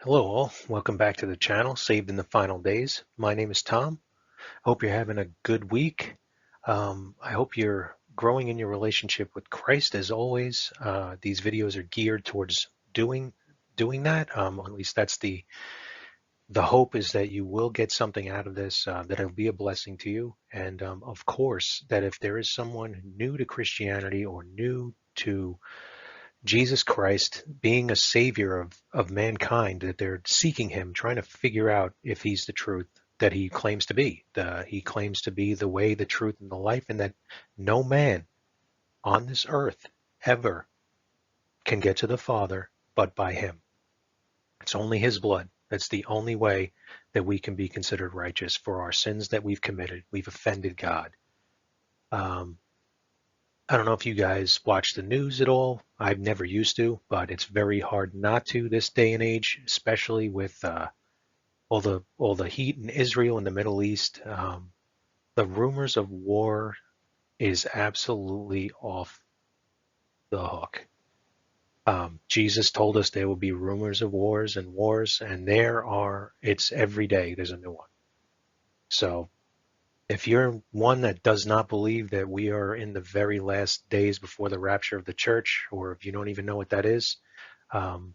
Hello all, welcome back to the channel, Saved in the Final Days. My name is Tom. Hope you're having a good week. I hope you're growing in your relationship with Christ as always. These videos are geared towards doing that. At least that's the hope is that you will get something out of this, that it'll be a blessing to you. And of course, that if there is someone new to Christianity or new to Jesus Christ being a savior of mankind, that they're seeking him, trying to figure out if he's the truth that he claims to be. He claims to be the way, the truth, and the life, and that no man on this earth ever can get to the Father but by him. It's only his blood. That's the only way that we can be considered righteous for our sins that we've committed. We've offended God. Um, I don't know if you guys watch the news at all. I've never used to, but it's very hard not to this day and age, especially with all the heat in Israel and the Middle East. The rumors of war is absolutely off the hook. Jesus told us there will be rumors of wars, and it's every day there's a new one. So if you're one that does not believe that we are in the very last days before the rapture of the church, or if you don't even know what that is, um,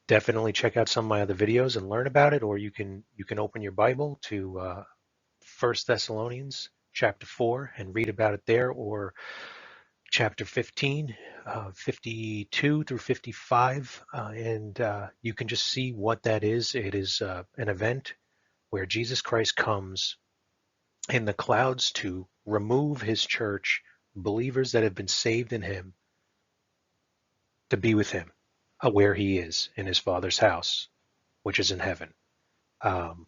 definitely check out some of my other videos and learn about it. Or you can open your Bible to 1 Thessalonians chapter 4 and read about it there, or chapter 15, 52 through 55, and you can just see what that is. It is an event where Jesus Christ comes in the clouds to remove his church, believers that have been saved in him, to be with him, where he is in his Father's house, which is in heaven. Um,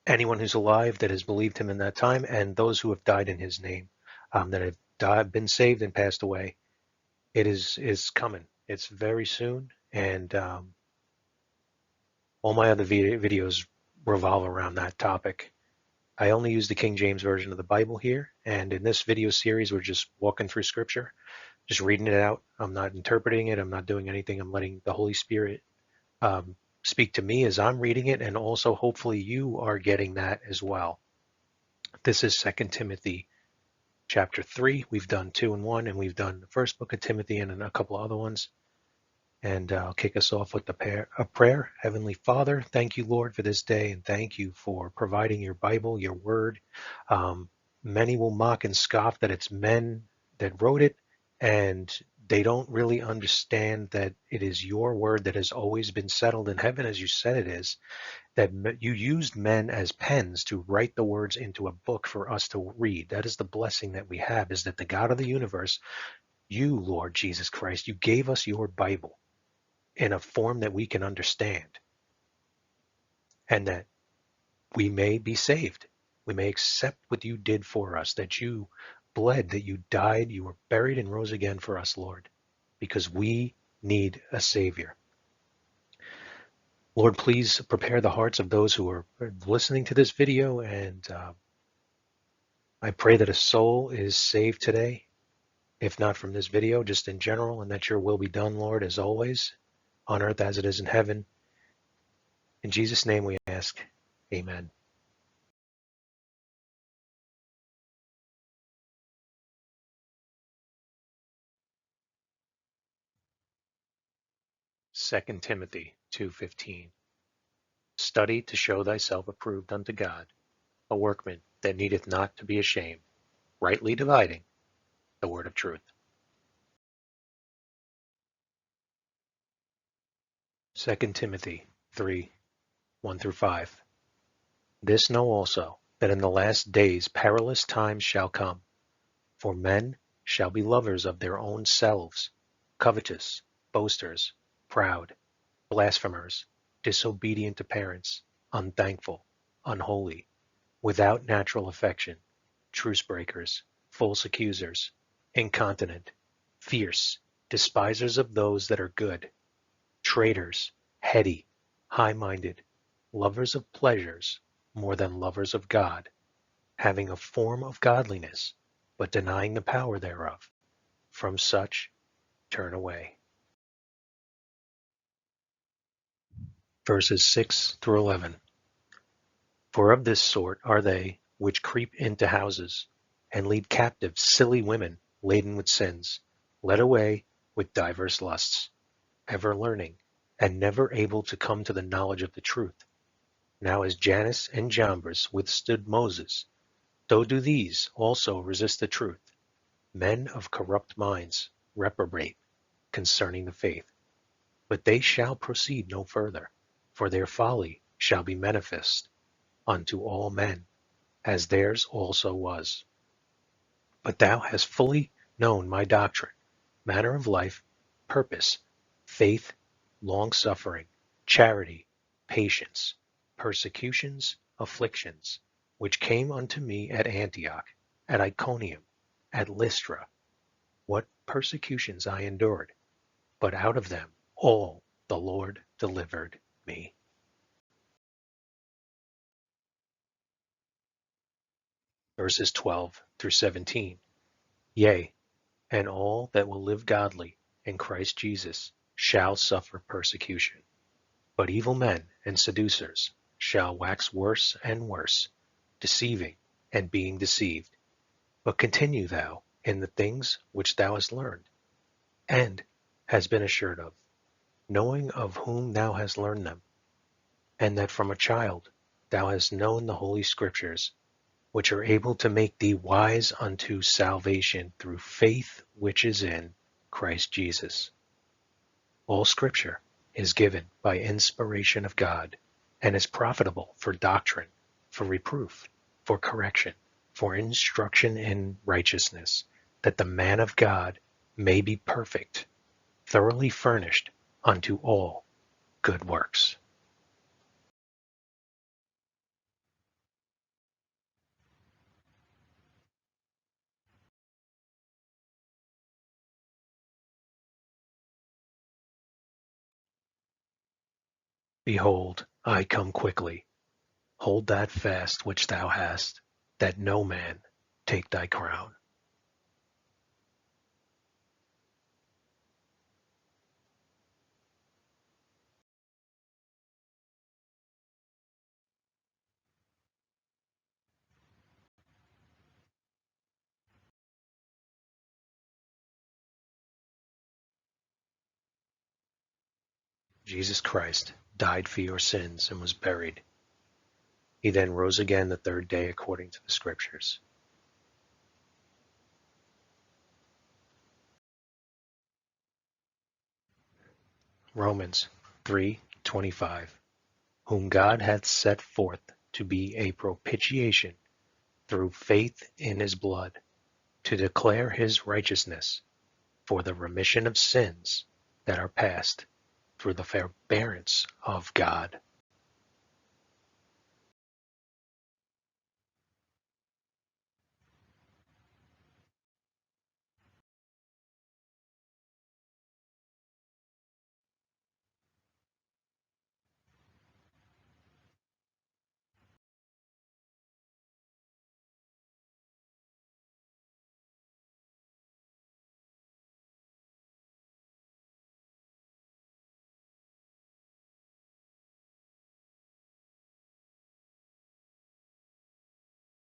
Anyone who's alive that has believed him in that time, and those who have died in his name, that have been saved and passed away, it is coming. It's very soon, and all my other videos revolve around that topic. I only use the King James Version of the Bible here, and in this video series, we're just walking through Scripture, just reading it out. I'm not interpreting it. I'm not doing anything. I'm letting the Holy Spirit um, speak to me as I'm reading it, and also hopefully you are getting that as well. This is 2 Timothy chapter 3. We've done 2 and 1, and we've done the first book of Timothy and a couple of other ones. And I'll kick us off with a prayer. Heavenly Father, thank you, Lord, for this day, and thank you for providing your Bible, your word. Many will mock and scoff that it's men that wrote it, and they don't really understand that it is your word that has always been settled in heaven, as you said it is, that you used men as pens to write the words into a book for us to read. That is the blessing that we have, is that the God of the universe, you, Lord Jesus Christ, you gave us your Bible in a form that we can understand, and that we may be saved. We may accept what you did for us, that you bled, that you died, you were buried and rose again for us, Lord, because we need a Savior. Lord, please prepare the hearts of those who are listening to this video, and I pray that a soul is saved today, if not from this video, just in general, and that your will be done, Lord, as always, on earth as it is in heaven. In Jesus' name we ask, amen. 2 Timothy 2:15. Study to show thyself approved unto God, a workman that needeth not to be ashamed, rightly dividing the word of truth. 2 Timothy 3:1 through 5. This know also, that in the last days perilous times shall come. For men shall be lovers of their own selves, covetous, boasters, proud, blasphemers, disobedient to parents, unthankful, unholy, without natural affection, truce breakers, false accusers, incontinent, fierce, despisers of those that are good, traitors, heady, high-minded, lovers of pleasures more than lovers of God, having a form of godliness, but denying the power thereof. From such turn away. Verses 6 through 11. For of this sort are they which creep into houses, and lead captive silly women laden with sins, led away with divers lusts, ever learning, and never able to come to the knowledge of the truth. Now as Jannes and Jambres withstood Moses, so do these also resist the truth. Men of corrupt minds reprobate concerning the faith. But they shall proceed no further, for their folly shall be manifest unto all men, as theirs also was. But thou hast fully known my doctrine, manner of life, purpose, faith, long-suffering, charity, patience, persecutions, afflictions, which came unto me at Antioch, at Iconium, at Lystra, what persecutions I endured, but out of them all the Lord delivered me. Verses 12 through 17. Yea, and all that will live godly in Christ Jesus shall suffer persecution. But evil men and seducers shall wax worse and worse, deceiving and being deceived. But continue thou in the things which thou hast learned, and hast been assured of, knowing of whom thou hast learned them, and that from a child thou hast known the holy Scriptures, which are able to make thee wise unto salvation through faith which is in Christ Jesus. All Scripture is given by inspiration of God, and is profitable for doctrine, for reproof, for correction, for instruction in righteousness, that the man of God may be perfect, thoroughly furnished unto all good works. Behold, I come quickly. Hold that fast which thou hast, that no man take thy crown. Jesus Christ died for your sins and was buried. He then rose again the third day according to the Scriptures. Romans 3:25. Whom God hath set forth to be a propitiation through faith in his blood, to declare his righteousness, for the remission of sins that are past through the forbearance of God.